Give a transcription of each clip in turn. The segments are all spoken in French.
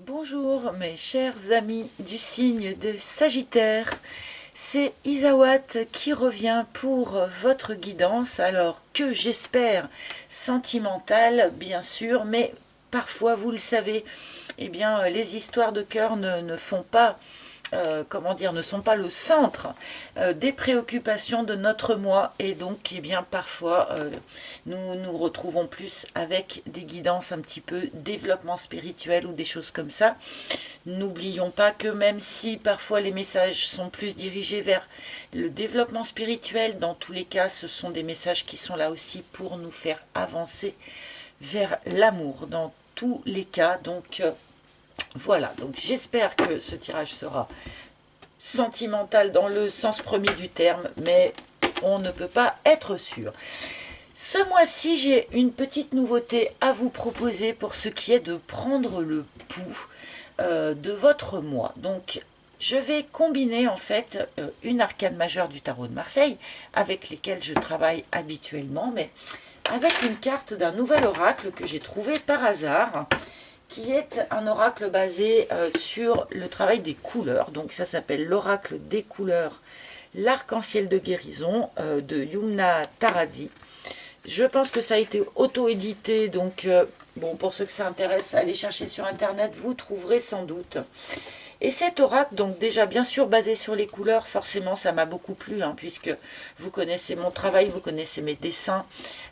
Bonjour mes chers amis du signe de Sagittaire, c'est Isawat qui revient pour votre guidance, alors que j'espère sentimentale bien sûr, mais parfois vous le savez, eh bien les histoires de cœur ne font pas comment dire, ne sont pas le centre des préoccupations de notre moi et donc eh bien parfois nous nous retrouvons plus avec des guidances un petit peu développement spirituel ou des choses comme ça. N'oublions pas que même si parfois les messages sont plus dirigés vers le développement spirituel, dans tous les cas ce sont des messages qui sont là aussi pour nous faire avancer vers l'amour dans tous les cas. Donc voilà, donc j'espère que ce tirage sera sentimental dans le sens premier du terme, mais on ne peut pas être sûr. Ce mois-ci, j'ai une petite nouveauté à vous proposer pour ce qui est de prendre le pouls de votre mois. Donc, je vais combiner en fait une arcane majeure du tarot de Marseille, avec lesquelles je travaille habituellement, mais avec une carte d'un nouvel oracle que j'ai trouvé par hasard, qui est un oracle basé sur le travail des couleurs. Donc ça s'appelle l'oracle des couleurs, l'arc-en-ciel de guérison de Yumna Tarazi. Je pense que ça a été auto-édité, donc bon, pour ceux que ça intéresse, allez chercher sur internet, vous trouverez sans doute. Et cet oracle, donc déjà bien sûr basé sur les couleurs, forcément ça m'a beaucoup plu, hein, puisque vous connaissez mon travail, vous connaissez mes dessins,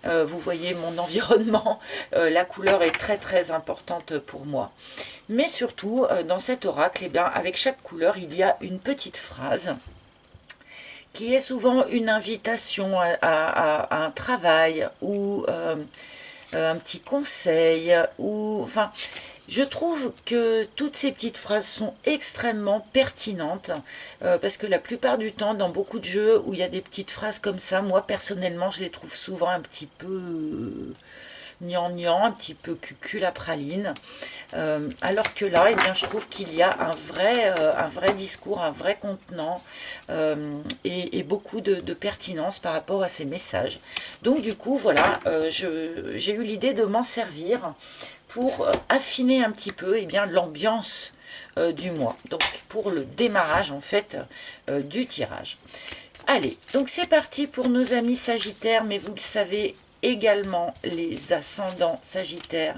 vous voyez mon environnement, la couleur est très très importante pour moi. Mais surtout, dans cet oracle, eh bien, avec chaque couleur, il y a une petite phrase qui est souvent une invitation à un travail ou un petit conseil, ou enfin, je trouve que toutes ces petites phrases sont extrêmement pertinentes parce que la plupart du temps, dans beaucoup de jeux où il y a des petites phrases comme ça, moi personnellement, je les trouve souvent un petit peu gnangnan, un petit peu cucul à praline. Alors que là, eh bien, je trouve qu'il y a un vrai discours, un vrai contenant et beaucoup de pertinence par rapport à ces messages. Donc du coup, voilà, j'ai eu l'idée de m'en servir pour affiner un petit peu eh bien, l'ambiance du mois. Donc pour le démarrage en fait du tirage. Allez, donc c'est parti pour nos amis Sagittaires, mais vous le savez également, les ascendants Sagittaires,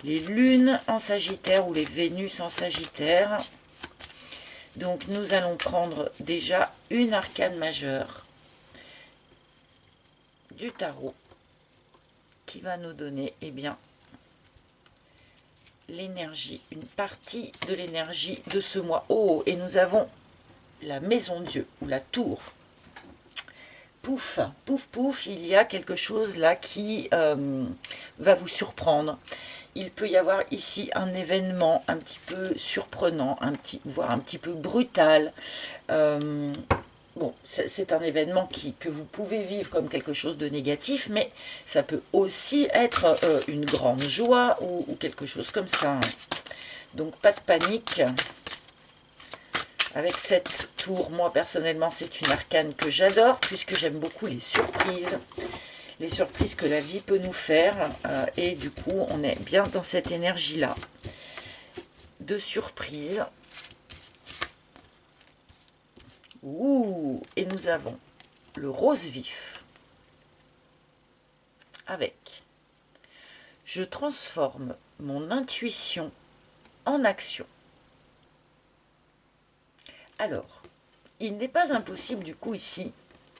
les lunes en Sagittaire ou les Vénus en Sagittaire. Donc nous allons prendre déjà une arcane majeure du tarot qui va nous donner eh bien, l'énergie, une partie de l'énergie de ce mois. Oh, et nous avons la maison Dieu ou la tour. Pouf, pouf, pouf, il y a quelque chose là qui va vous surprendre. Il peut y avoir ici un événement un petit peu surprenant, voire un petit peu brutal. Bon, c'est un événement que vous pouvez vivre comme quelque chose de négatif, mais ça peut aussi être une grande joie ou quelque chose comme ça. Donc pas de panique. Avec cette tour, moi personnellement, c'est une arcane que j'adore, puisque j'aime beaucoup les surprises que la vie peut nous faire, et du coup, on est bien dans cette énergie-là de surprise. Ouh, et nous avons le rose vif, avec « Je transforme mon intuition en action ». Alors, il n'est pas impossible du coup ici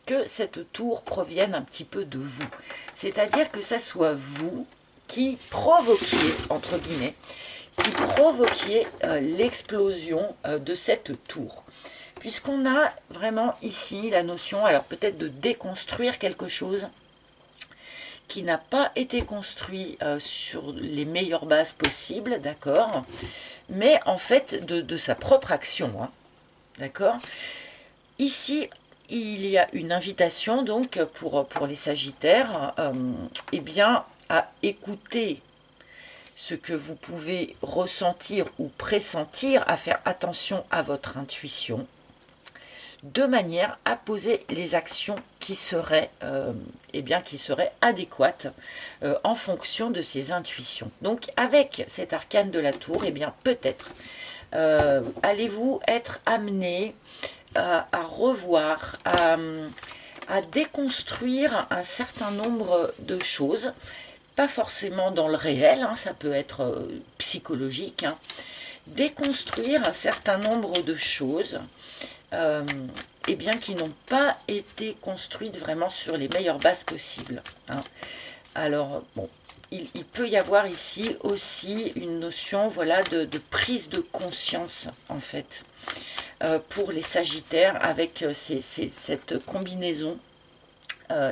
que cette tour provienne un petit peu de vous. C'est-à-dire que ça soit vous qui provoquiez, entre guillemets, qui provoquiez l'explosion de cette tour. Puisqu'on a vraiment ici la notion, alors peut-être de déconstruire quelque chose qui n'a pas été construit sur les meilleures bases possibles, d'accord, mais en fait de sa propre action, hein. D'accord. Ici, il y a une invitation donc pour les Sagittaires eh bien, à écouter ce que vous pouvez ressentir ou pressentir, à faire attention à votre intuition. de manière à poser les actions qui seraient, qui seraient adéquates en fonction de ses intuitions. Donc avec cet arcane de la tour, peut-être allez-vous être amené à revoir, à déconstruire un certain nombre de choses, pas forcément dans le réel, hein, ça peut être psychologique, hein, déconstruire un certain nombre de choses qui n'ont pas été construites vraiment sur les meilleures bases possibles. Hein. Alors, bon, il peut y avoir ici aussi une notion voilà, de prise de conscience, en fait, pour les Sagittaires, avec cette combinaison.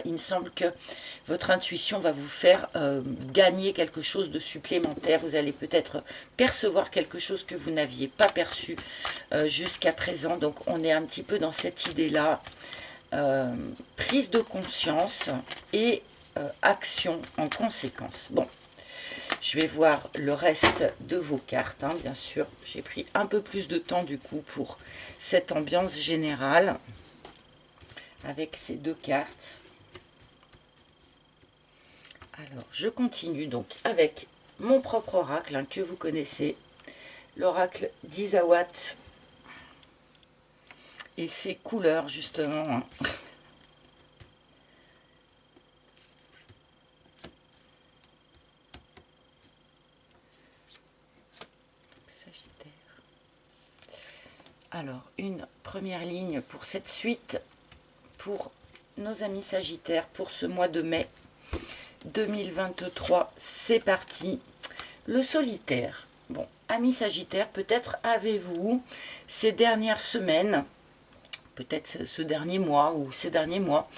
Il me semble que votre intuition va vous faire gagner quelque chose de supplémentaire. Vous allez peut-être percevoir quelque chose que vous n'aviez pas perçu jusqu'à présent. Donc on est un petit peu dans cette idée-là. Prise de conscience et action en conséquence. Bon, je vais voir le reste de vos cartes, hein, bien sûr. J'ai pris un peu plus de temps du coup pour cette ambiance générale avec ces deux cartes. Alors, je continue donc avec mon propre oracle hein, que vous connaissez, l'oracle d'Isawat et ses couleurs justement. Hein. Sagittaire. Alors, une première ligne pour cette suite, pour nos amis Sagittaires, pour ce mois de mai 2023, c'est parti. Le solitaire. Bon, amis Sagittaires, peut-être avez-vous ces dernières semaines, peut-être ce dernier mois ou ces derniers mois,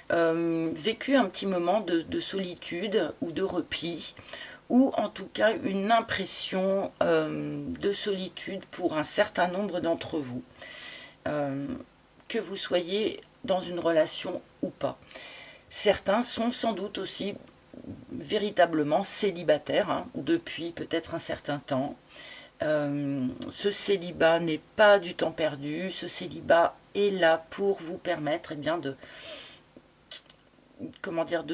vécu un petit moment de solitude ou de repli, ou en tout cas une impression de solitude pour un certain nombre d'entre vous, que vous soyez dans une relation ou pas. Certains sont sans doute aussi véritablement célibataires hein, depuis peut-être un certain temps. Ce célibat n'est pas du temps perdu, ce célibat est là pour vous permettre de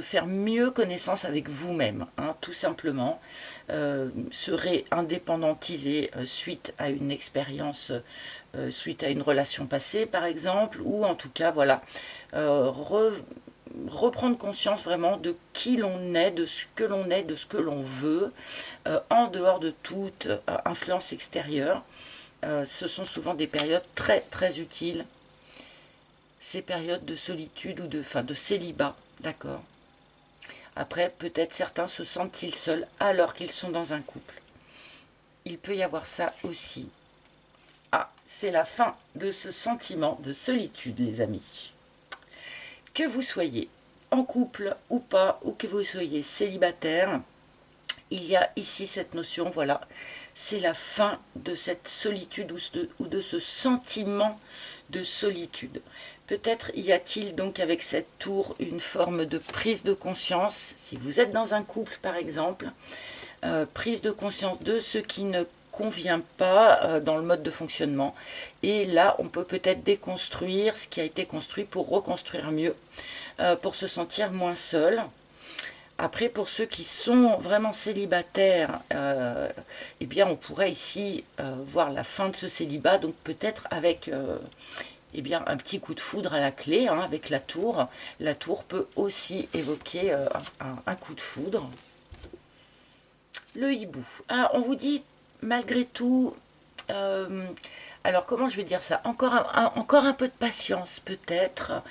faire mieux connaissance avec vous-même, hein, tout simplement, se réindépendantiser suite à une expérience, suite à une relation passée par exemple, ou en tout cas voilà, reprendre conscience vraiment de qui l'on est, de ce que l'on est, de ce que l'on veut, en dehors de toute influence extérieure. Ce sont souvent des périodes très très utiles, ces périodes de solitude ou de célibat, d'accord. Après, peut-être certains se sentent-ils seuls alors qu'ils sont dans un couple. Il peut y avoir ça aussi. Ah, c'est la fin de ce sentiment de solitude, les amis. Que vous soyez en couple ou pas, ou que vous soyez célibataire, il y a ici cette notion, voilà, c'est la fin de cette solitude ou de ce sentiment de solitude. Peut-être y a-t-il donc avec cette tour une forme de prise de conscience, si vous êtes dans un couple par exemple, prise de conscience de ce qui ne convient pas dans le mode de fonctionnement. Et là, on peut peut-être déconstruire ce qui a été construit pour reconstruire mieux, pour se sentir moins seul. Après, pour ceux qui sont vraiment célibataires, on pourrait ici voir la fin de ce célibat, donc peut-être avec un petit coup de foudre à la clé, hein, avec la tour. La tour peut aussi évoquer un coup de foudre. Le hibou. Ah, on vous dit, malgré tout, alors comment je vais dire ça, encore un peu de patience peut-être,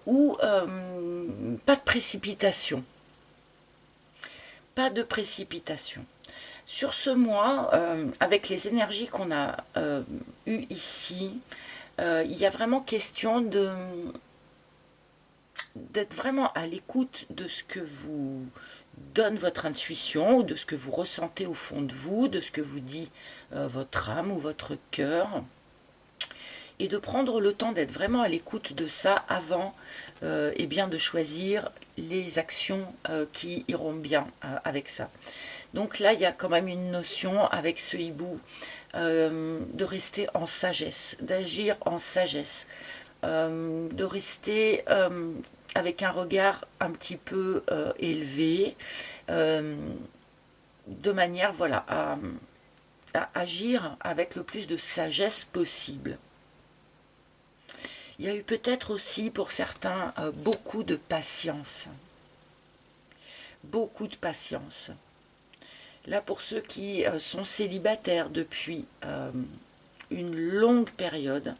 ou pas de précipitation. Pas de précipitation. Sur ce mois, avec les énergies qu'on a eues ici, il y a vraiment question d'être vraiment à l'écoute de ce que vous donne votre intuition, ou de ce que vous ressentez au fond de vous, de ce que vous dit votre âme ou votre cœur, et de prendre le temps d'être vraiment à l'écoute de ça avant de choisir les actions qui iront bien avec ça. Donc là, il y a quand même une notion avec ce hibou de rester en sagesse, d'agir en sagesse. de rester avec un regard un petit peu élevé, de manière, voilà, à agir avec le plus de sagesse possible. Il y a eu peut-être aussi pour certains beaucoup de patience. Beaucoup de patience. Là, pour ceux qui sont célibataires depuis une longue période,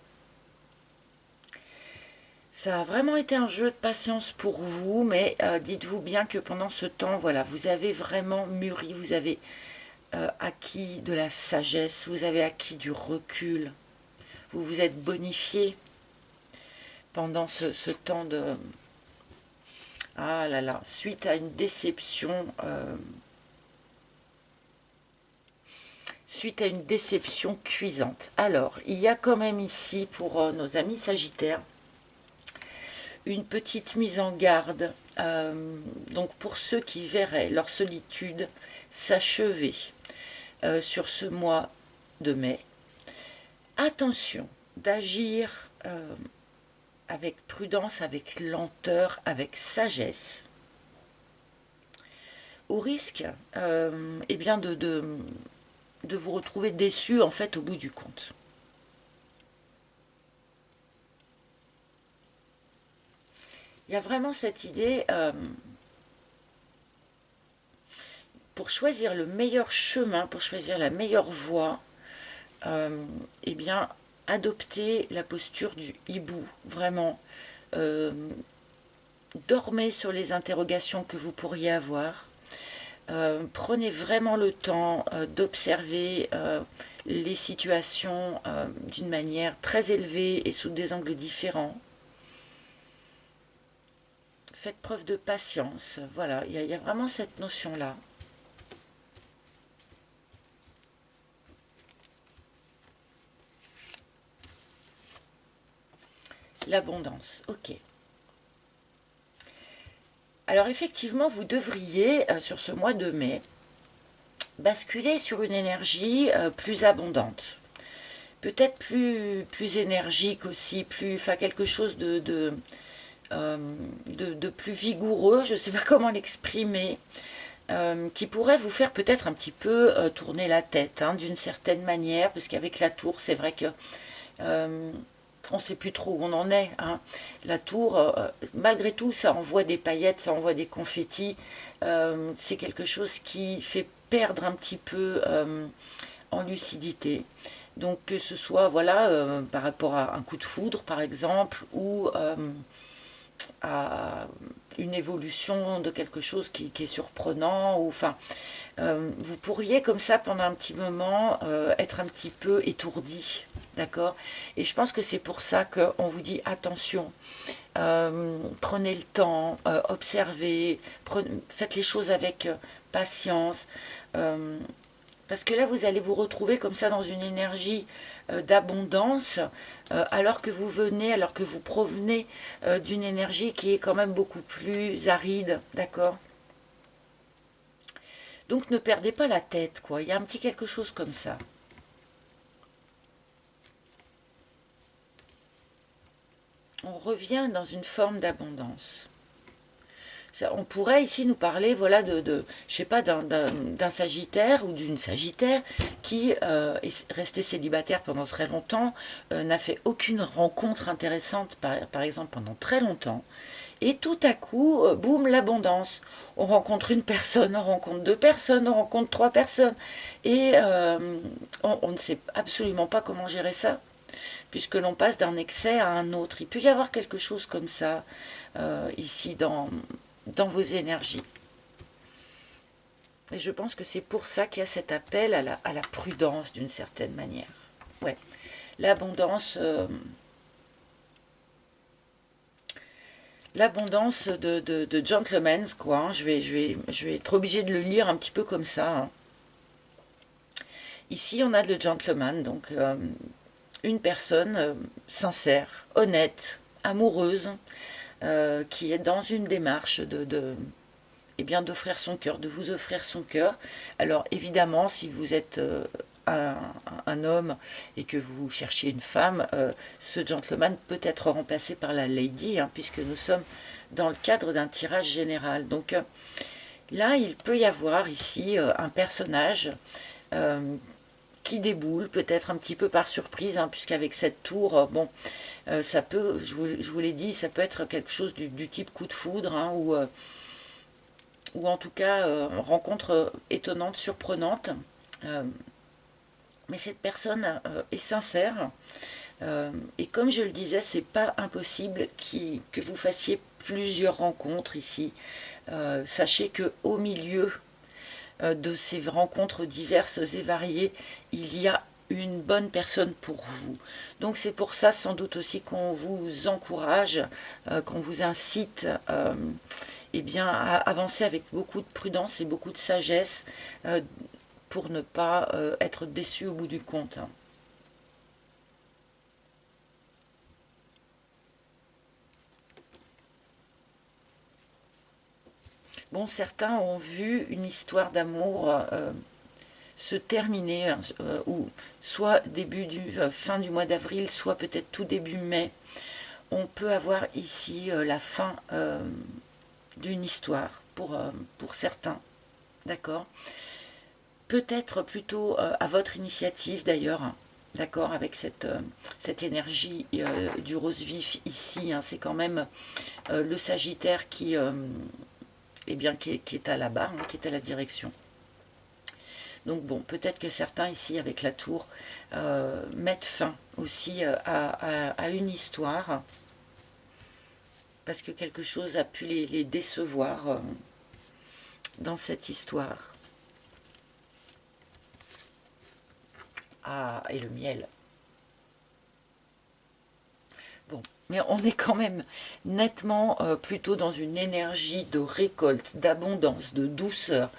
ça a vraiment été un jeu de patience pour vous, mais dites-vous bien que pendant ce temps, voilà, vous avez vraiment mûri, vous avez acquis de la sagesse, vous avez acquis du recul, vous vous êtes bonifié pendant ce temps de... Ah là là, suite à une déception... suite à une déception cuisante. Alors, il y a quand même ici, pour nos amis sagittaires, une petite mise en garde. Donc, pour ceux qui verraient leur solitude s'achever sur ce mois de mai, attention d'agir avec prudence, avec lenteur, avec sagesse, au risque eh bien de vous retrouver déçu en fait au bout du compte. Il y a vraiment cette idée, pour choisir le meilleur chemin, pour choisir la meilleure voie, eh bien, adoptez la posture du hibou, vraiment. Dormez sur les interrogations que vous pourriez avoir. Prenez vraiment le temps d'observer les situations d'une manière très élevée et sous des angles différents. Faites preuve de patience. Voilà, il y a vraiment cette notion-là. L'abondance, ok. Alors effectivement, vous devriez, sur ce mois de mai, basculer sur une énergie plus abondante. Peut-être plus énergique aussi, enfin quelque chose de plus vigoureux, je ne sais pas comment l'exprimer, qui pourrait vous faire peut-être un petit peu tourner la tête, hein, d'une certaine manière, parce qu'avec la tour, c'est vrai que on ne sait plus trop où on en est. Hein. La tour, malgré tout, ça envoie des paillettes, ça envoie des confettis. C'est quelque chose qui fait perdre un petit peu en lucidité. Donc que ce soit voilà, par rapport à un coup de foudre, par exemple, ou à une évolution de quelque chose qui est surprenant, ou enfin, vous pourriez comme ça pendant un petit moment être un petit peu étourdi, d'accord? Et je pense que c'est pour ça qu'on vous dit attention, prenez le temps, observez, faites les choses avec patience, parce que là vous allez vous retrouver comme ça dans une énergie d'abondance, alors que vous provenez d'une énergie qui est quand même beaucoup plus aride, d'accord? Donc ne perdez pas la tête, quoi. Il y a un petit quelque chose comme ça. On revient dans une forme d'abondance. On pourrait ici nous parler, voilà, je sais pas, d'un Sagittaire ou d'une Sagittaire qui est resté célibataire pendant très longtemps, n'a fait aucune rencontre intéressante, par exemple, pendant très longtemps. Et tout à coup, boum, l'abondance. On rencontre une personne, on rencontre deux personnes, on rencontre trois personnes. Et on ne sait absolument pas comment gérer ça, puisque l'on passe d'un excès à un autre. Il peut y avoir quelque chose comme ça, ici, dans vos énergies. Et je pense que c'est pour ça qu'il y a cet appel à la prudence, d'une certaine manière. Ouais, l'abondance... l'abondance de gentlemen, quoi. Hein. Je vais être obligée de le lire un petit peu comme ça. Hein. Ici, on a le gentleman, donc une personne sincère, honnête, amoureuse, qui est dans une démarche eh bien, d'offrir son cœur, de vous offrir son cœur. Alors, évidemment, si vous êtes un homme et que vous cherchiez une femme, ce gentleman peut être remplacé par la lady, hein, puisque nous sommes dans le cadre d'un tirage général. Donc là, il peut y avoir ici un personnage qui déboule, peut-être un petit peu par surprise, hein, puisqu'avec cette tour, bon, ça peut, je vous l'ai dit, ça peut être quelque chose du type coup de foudre, hein, ou en tout cas rencontre étonnante, surprenante. Euh, mais cette personne est sincère, et comme je le disais, c'est pas impossible que vous fassiez plusieurs rencontres ici. Sachez que au milieu de ces rencontres diverses et variées, il y a une bonne personne pour vous. Donc c'est pour ça sans doute aussi qu'on vous encourage, qu'on vous incite eh bien, à avancer avec beaucoup de prudence et beaucoup de sagesse pour ne pas être déçu au bout du compte. Bon, certains ont vu une histoire d'amour se terminer, ou soit fin du mois d'avril, soit peut-être tout début mai. On peut avoir ici la fin d'une histoire pour certains, d'accord? Peut-être plutôt à votre initiative d'ailleurs, hein, d'accord, avec cette énergie du rose vif ici, hein, c'est quand même le Sagittaire eh bien, qui est à la barre, hein, qui est à la direction. Donc bon, peut-être que certains ici avec la tour mettent fin aussi à une histoire, parce que quelque chose a pu les décevoir dans cette histoire. Ah, et le miel. Bon, mais on est quand même nettement plutôt dans une énergie de récolte, d'abondance, de douceur,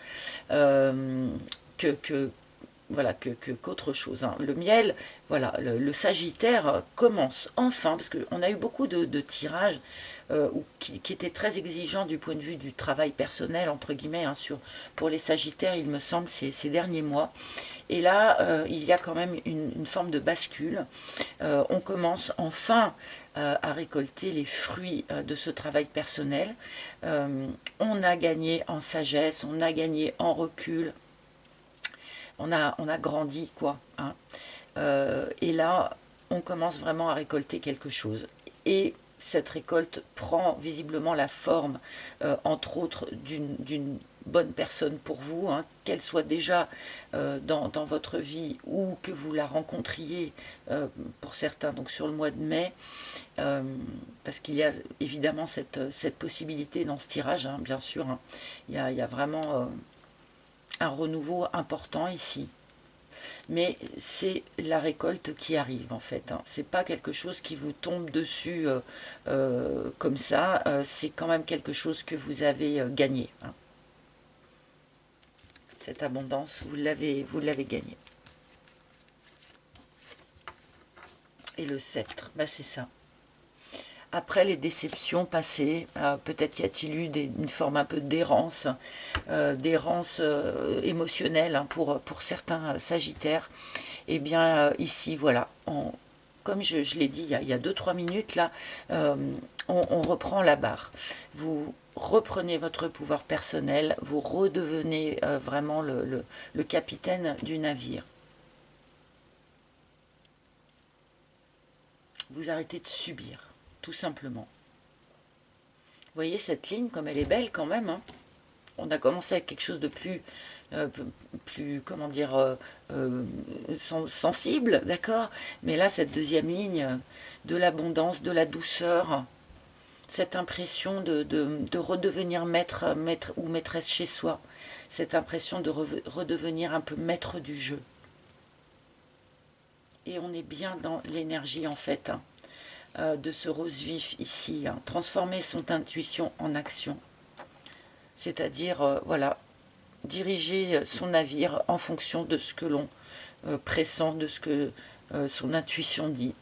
que voilà, qu'autre chose, hein. Le miel, voilà, le Sagittaire commence enfin, parce qu'on a eu beaucoup de tirages qui étaient très exigeants du point de vue du travail personnel, entre guillemets, hein, pour les Sagittaires, il me semble, ces derniers mois. Et là, il y a quand même une forme de bascule. On commence enfin à récolter les fruits de ce travail personnel. On a gagné en sagesse, on a gagné en recul, on a grandi, quoi, hein. Et là, on commence vraiment à récolter quelque chose. Et cette récolte prend visiblement la forme, entre autres, d'une bonne personne pour vous, hein, qu'elle soit déjà dans votre vie ou que vous la rencontriez pour certains, donc sur le mois de mai, parce qu'il y a évidemment cette possibilité dans ce tirage, hein, bien sûr, hein. Il y a vraiment un renouveau important ici. Mais c'est la récolte qui arrive en fait, hein. C'est pas quelque chose qui vous tombe dessus comme ça, c'est quand même quelque chose que vous avez gagné, hein. Cette abondance, vous l'avez gagné. Et le sceptre, bah c'est ça. Après les déceptions passées, peut-être y a-t-il eu une forme un peu d'errance, émotionnelle, hein, pour certains Sagittaires. Et bien ici, voilà, comme je l'ai dit il y a 2-3 minutes, là, on reprend la barre. Vous reprenez votre pouvoir personnel, vous redevenez vraiment le capitaine du navire. Vous arrêtez de subir, tout simplement. Vous voyez cette ligne, comme elle est belle quand même, hein. On a commencé avec quelque chose de plus comment dire, sensible, d'accord. Mais là, cette deuxième ligne, de l'abondance, de la douceur, cette impression de redevenir maître ou maîtresse chez soi, cette impression de redevenir un peu maître du jeu. Et on est bien dans l'énergie, en fait, hein, de ce rose vif ici, hein. Transformer son intuition en action. C'est-à-dire, voilà, diriger son navire en fonction de ce que l'on pressent, de ce que son intuition dit,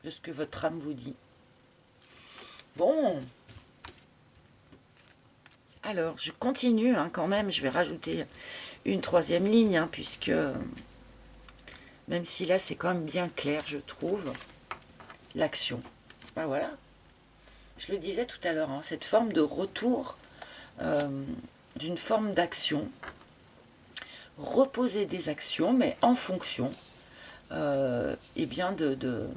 de ce que votre âme vous dit. Bon, alors je continue, hein, quand même, je vais rajouter une troisième ligne, hein, puisque même si là c'est quand même bien clair, je trouve, l'action. Ben voilà, je le disais tout à l'heure, hein, cette forme de retour d'une forme d'action, reposer des actions, mais en fonction eh bien de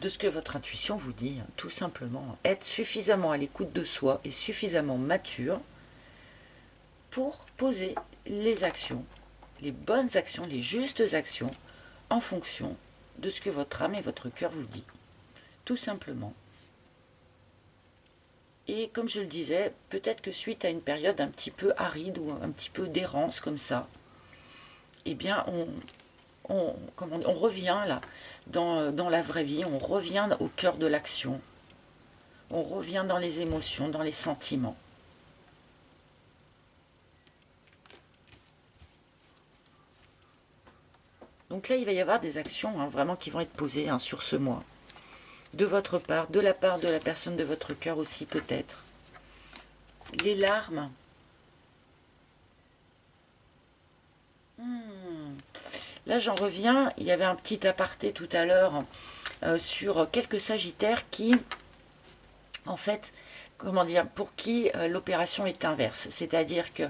ce que votre intuition vous dit, hein, tout simplement. Être suffisamment à l'écoute de soi et suffisamment mature pour poser les actions, les bonnes actions, les justes actions, en fonction de ce que votre âme et votre cœur vous dit. Tout simplement. Et comme je le disais, peut-être que suite à une période un petit peu aride ou un petit peu d'errance comme ça, eh bien on revient là dans la vraie vie, on revient au cœur de l'action, on revient dans les émotions, dans les sentiments. Donc là, il va y avoir des actions hein, vraiment qui vont être posées hein, sur ce mois. De votre part, de la part de la personne de votre cœur aussi peut-être. Les larmes. Là, j'en reviens. Il y avait un petit aparté tout à l'heure sur quelques sagittaires qui, en fait, comment dire, pour qui l'opération est inverse. C'est-à-dire que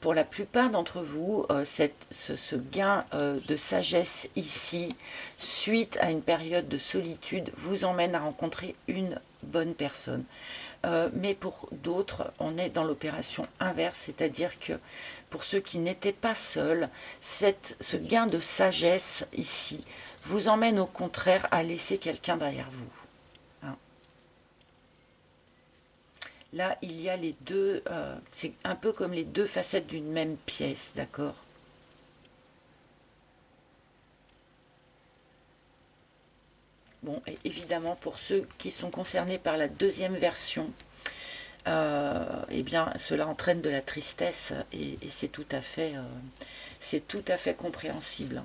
pour la plupart d'entre vous, ce gain de sagesse ici, suite à une période de solitude, vous emmène à rencontrer une bonne personne. Mais pour d'autres, on est dans l'opération inverse, c'est-à-dire que pour ceux qui n'étaient pas seuls, ce gain de sagesse ici vous emmène au contraire à laisser quelqu'un derrière vous. Hein. Là, il y a les deux, c'est un peu comme les deux facettes d'une même pièce, d'accord ? Bon, et évidemment, pour ceux qui sont concernés par la deuxième version, eh bien, cela entraîne de la tristesse et c'est tout à fait compréhensible.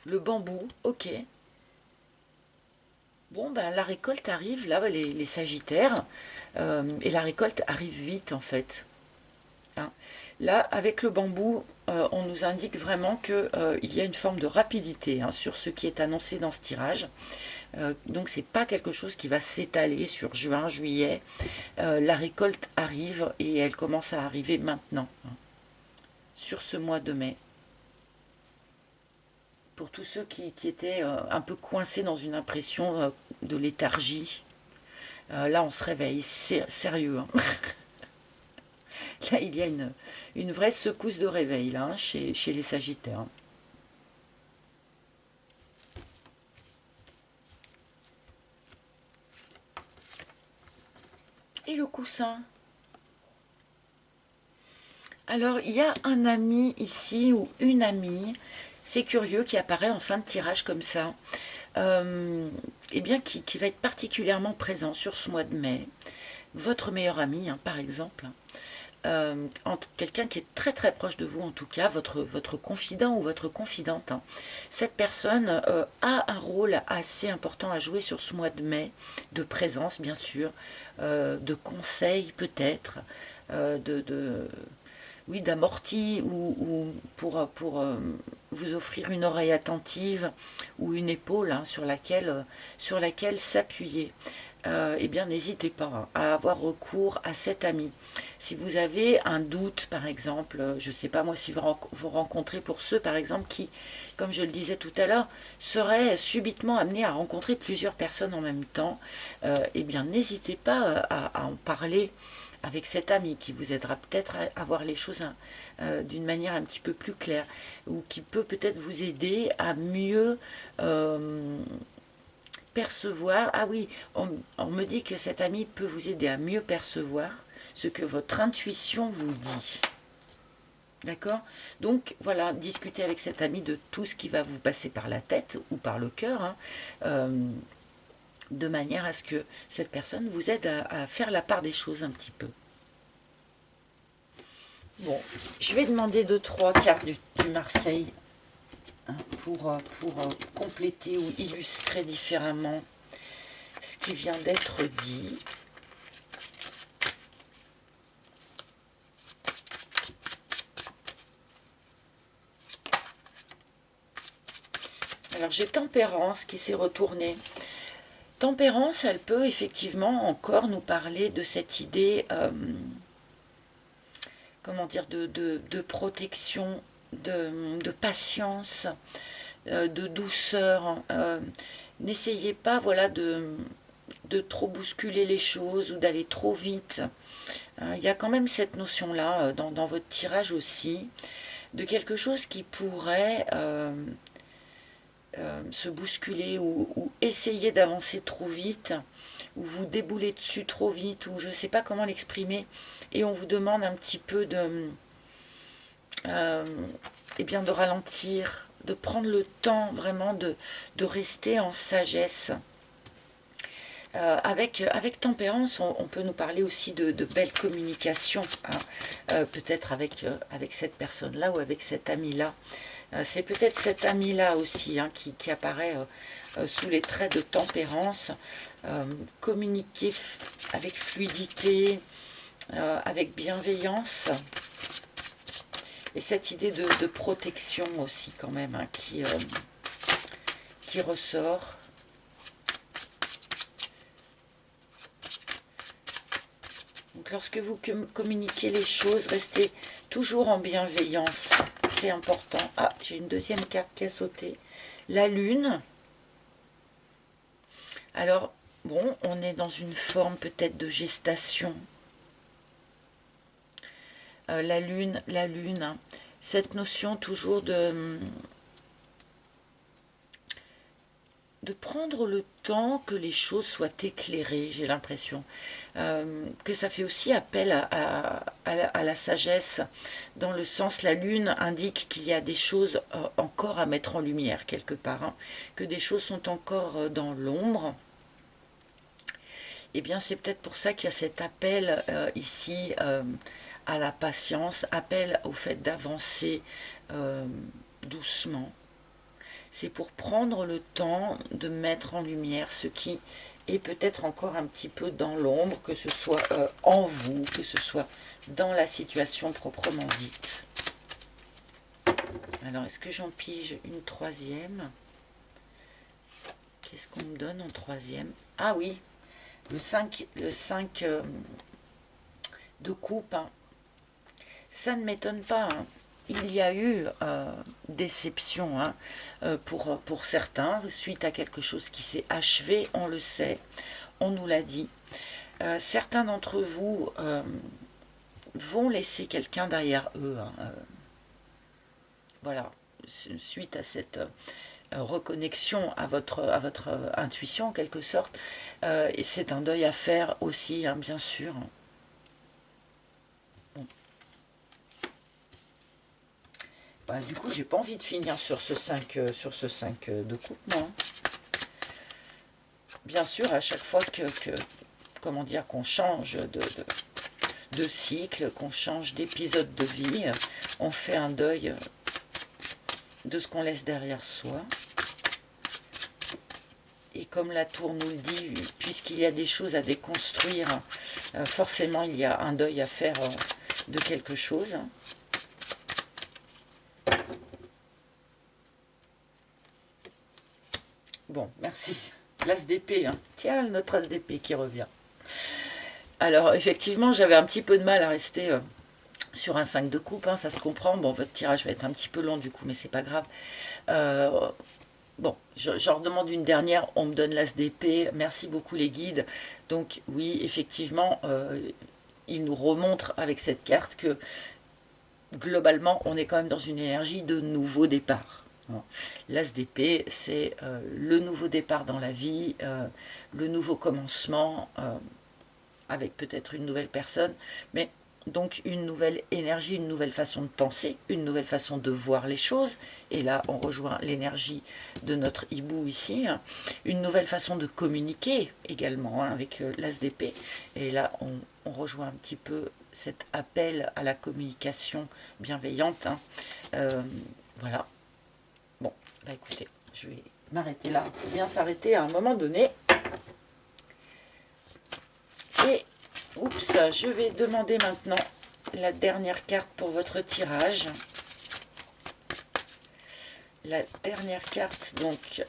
Le bambou, ok. Bon, ben, la récolte arrive, là, les sagittaires, et la récolte arrive vite, en fait. Hein. Là, avec le bambou, on nous indique vraiment qu'il y a une forme de rapidité hein, sur ce qui est annoncé dans ce tirage. Donc, c'est pas quelque chose qui va s'étaler sur juin, juillet. La récolte arrive et elle commence à arriver maintenant, hein, sur ce mois de mai. Pour tous ceux qui étaient un peu coincés dans une impression de léthargie, là on se réveille, sérieux. Hein. Là il y a une vraie secousse de réveil là, hein, chez les sagittaires. Et le coussin? Alors il y a un ami ici ou une amie, c'est curieux, qui apparaît en fin de tirage comme ça. Eh bien qui va être particulièrement présent sur ce mois de mai. Votre meilleur ami, hein, par exemple, quelqu'un qui est très très proche de vous en tout cas, votre confident ou votre confidente. Hein. Cette personne a un rôle assez important à jouer sur ce mois de mai, de présence bien sûr, de conseil peut-être, oui, d'amorti ou pour vous offrir une oreille attentive ou une épaule hein, sur laquelle s'appuyer. Eh bien, n'hésitez pas à avoir recours à cet ami. Si vous avez un doute, par exemple, je ne sais pas moi si vous rencontrez pour ceux, par exemple, qui, comme je le disais tout à l'heure, seraient subitement amenés à rencontrer plusieurs personnes en même temps, eh bien, n'hésitez pas à en parler avec cet ami qui vous aidera peut-être à voir les choses d'une manière un petit peu plus claire ou qui peut peut-être vous aider à mieux percevoir. Ah oui, on me dit que cet ami peut vous aider à mieux percevoir ce que votre intuition vous dit. D'accord? Donc voilà, discutez avec cet ami de tout ce qui va vous passer par la tête ou par le cœur, hein, de manière à ce que cette personne vous aide à faire la part des choses un petit peu. Bon, je vais demander 2-3 cartes du Marseille hein, pour compléter ou illustrer différemment ce qui vient d'être dit. Alors j'ai Tempérance qui s'est retournée. Tempérance, elle peut effectivement encore nous parler de cette idée, comment dire, de protection, de patience, de douceur. N'essayez pas, voilà, de trop bousculer les choses ou d'aller trop vite. Il y a quand même cette notion-là dans votre tirage aussi, de quelque chose qui pourrait se bousculer ou essayer d'avancer trop vite, ou vous débouler dessus trop vite, ou je ne sais pas comment l'exprimer, et on vous demande un petit peu eh bien de ralentir, de prendre le temps vraiment de rester en sagesse. Avec Tempérance, on peut nous parler aussi de belles communications, hein, peut-être avec cette personne-là ou avec cet ami-là. C'est peut-être cet ami-là aussi, hein, qui apparaît sous les traits de Tempérance. Communiquer avec fluidité, avec bienveillance. Et cette idée de protection aussi quand même, hein, qui ressort. Donc lorsque vous communiquez les choses, restez toujours en bienveillance. C'est important. Ah, j'ai une deuxième carte qui a sauté. La lune. Alors, bon, on est dans une forme peut-être de gestation. La lune, hein, cette notion toujours de prendre le temps que les choses soient éclairées, j'ai l'impression. Que ça fait aussi appel à la sagesse, dans le sens, la lune indique qu'il y a des choses encore à mettre en lumière quelque part, hein, que des choses sont encore dans l'ombre. Eh bien, c'est peut-être pour ça qu'il y a cet appel ici à la patience, appel au fait d'avancer doucement. C'est pour prendre le temps de mettre en lumière ce qui est peut-être encore un petit peu dans l'ombre, que ce soit en vous, que ce soit dans la situation proprement dite. Alors, est-ce que j'en pige une troisième? Qu'est-ce qu'on me donne en troisième? Ah oui, le 5 de coupe, hein. Ça ne m'étonne pas, hein. Il y a eu déception, hein, pour certains, suite à quelque chose qui s'est achevé, on le sait, on nous l'a dit. Certains d'entre vous vont laisser quelqu'un derrière eux, hein, voilà, suite à cette reconnexion à votre intuition en quelque sorte, et c'est un deuil à faire aussi, hein, bien sûr. Bah, du coup, j'ai pas envie de finir sur ce 5 de coupe, moi. Bien sûr, à chaque fois comment dire, qu'on change de cycle, qu'on change d'épisode de vie, on fait un deuil de ce qu'on laisse derrière soi. Et comme la tour nous le dit, puisqu'il y a des choses à déconstruire, forcément il y a un deuil à faire de quelque chose. Bon, merci. L'as d'épée, hein. Tiens, notre as d'épée qui revient. Alors, effectivement, j'avais un petit peu de mal à rester sur un 5 de coupe, hein, ça se comprend. Bon, votre tirage va être un petit peu long du coup, mais c'est pas grave. Bon, j'en redemande une dernière, on me donne l'as d'épée. Merci beaucoup les guides. Donc, oui, effectivement, il nous remontre avec cette carte que, globalement, on est quand même dans une énergie de nouveau départ. L'as d'épée, c'est le nouveau départ dans la vie, le nouveau commencement, avec peut-être une nouvelle personne, mais donc une nouvelle énergie, une nouvelle façon de penser, une nouvelle façon de voir les choses, et là on rejoint l'énergie de notre hibou ici, hein. Une nouvelle façon de communiquer également, hein, avec l'as d'épée, et là on rejoint un petit peu cet appel à la communication bienveillante, hein. Voilà. Bon, bah écoutez, je vais m'arrêter là. Il faut bien s'arrêter à un moment donné. Et, oups, je vais demander maintenant la dernière carte pour votre tirage. la dernière carte, donc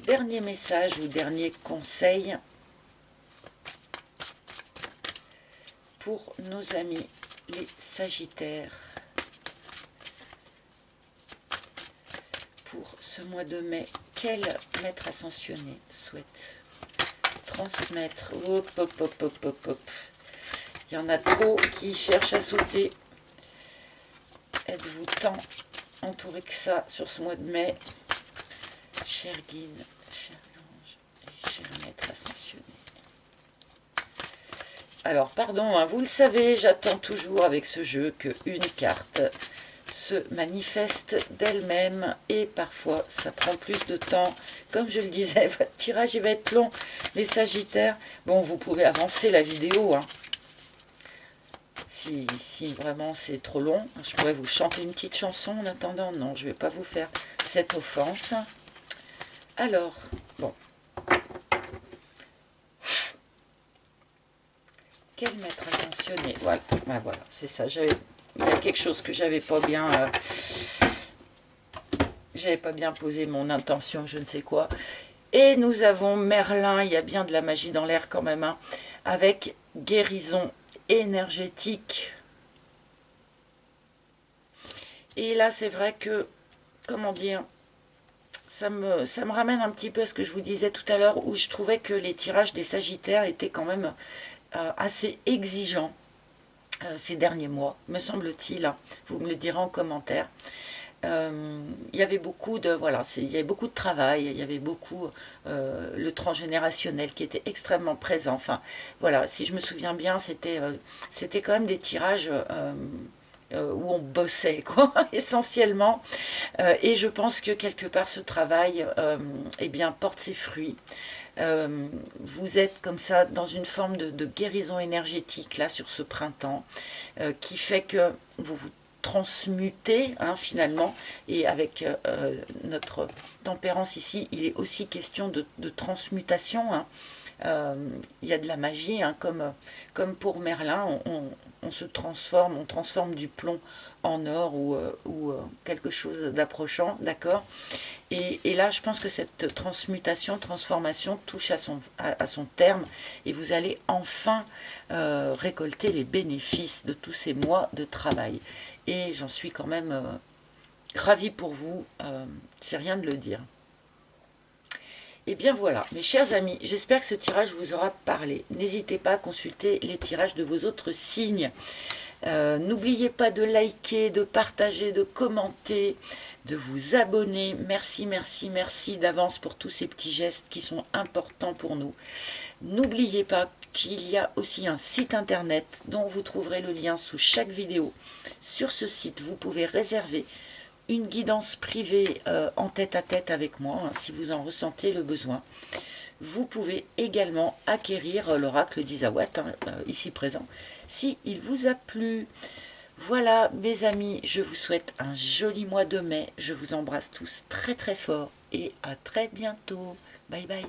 dernier message ou dernier conseil pour nos amis les Sagittaires pour ce mois de mai. Quel maître ascensionné souhaite transmettre? Hop, hop, hop, hop, hop, hop. Il y en a trop qui cherchent à sauter. Êtes-vous tant entouré que ça sur ce mois de mai? Cher guide, cher ange et cher maître ascensionné. Alors, pardon, hein, vous le savez, j'attends toujours avec ce jeu qu'une carte se manifeste d'elle-même et parfois ça prend plus de temps. Comme je le disais, votre tirage il va être long, les Sagittaires. Bon, vous pouvez avancer la vidéo, hein. Si vraiment c'est trop long, je pourrais vous chanter une petite chanson en attendant. Non, je ne vais pas vous faire cette offense. Alors, bon. Quel maître ascensionné? Voilà, ben voilà, c'est ça. Il y a quelque chose que j'avais pas bien... j'avais pas bien posé mon intention, je ne sais quoi. Et nous avons Merlin, il y a bien de la magie dans l'air quand même, hein, avec guérison énergétique. Et là, c'est vrai que, comment dire, ça me ramène un petit peu à ce que je vous disais tout à l'heure, où je trouvais que les tirages des Sagittaires étaient quand même assez exigeants ces derniers mois, me semble-t-il, hein. Vous me le direz en commentaire. Il y avait beaucoup de il y avait beaucoup de travail, il y avait beaucoup le transgénérationnel qui était extrêmement présent. Enfin voilà, si je me souviens bien, c'était quand même des tirages où on bossait quoi, essentiellement. Et je pense que quelque part ce travail eh bien porte ses fruits. Vous êtes comme ça dans une forme de guérison énergétique là sur ce printemps qui fait que vous vous transmutez hein, finalement, et avec notre tempérance ici, il est aussi question de transmutation, hein. Il y a de la magie, hein, comme pour Merlin, on se transforme, on transforme du plomb en or ou quelque chose d'approchant, d'accord. Et là, je pense que cette transmutation, transformation touche à son terme et vous allez enfin récolter les bénéfices de tous ces mois de travail. Et j'en suis quand même ravie pour vous, c'est rien de le dire. Et bien voilà, mes chers amis, j'espère que ce tirage vous aura parlé. N'hésitez pas à consulter les tirages de vos autres signes. N'oubliez pas de liker, de partager, de commenter, de vous abonner. Merci, merci, merci d'avance pour tous ces petits gestes qui sont importants pour nous. N'oubliez pas qu'il y a aussi un site internet dont vous trouverez le lien sous chaque vidéo. Sur ce site, vous pouvez réserver une guidance privée en tête-à-tête avec moi, hein, si vous en ressentez le besoin. Vous pouvez également acquérir l'oracle d'Isawat, hein, ici présent, si il vous a plu. Voilà, mes amis, je vous souhaite un joli mois de mai. Je vous embrasse tous très très fort et à très bientôt. Bye bye.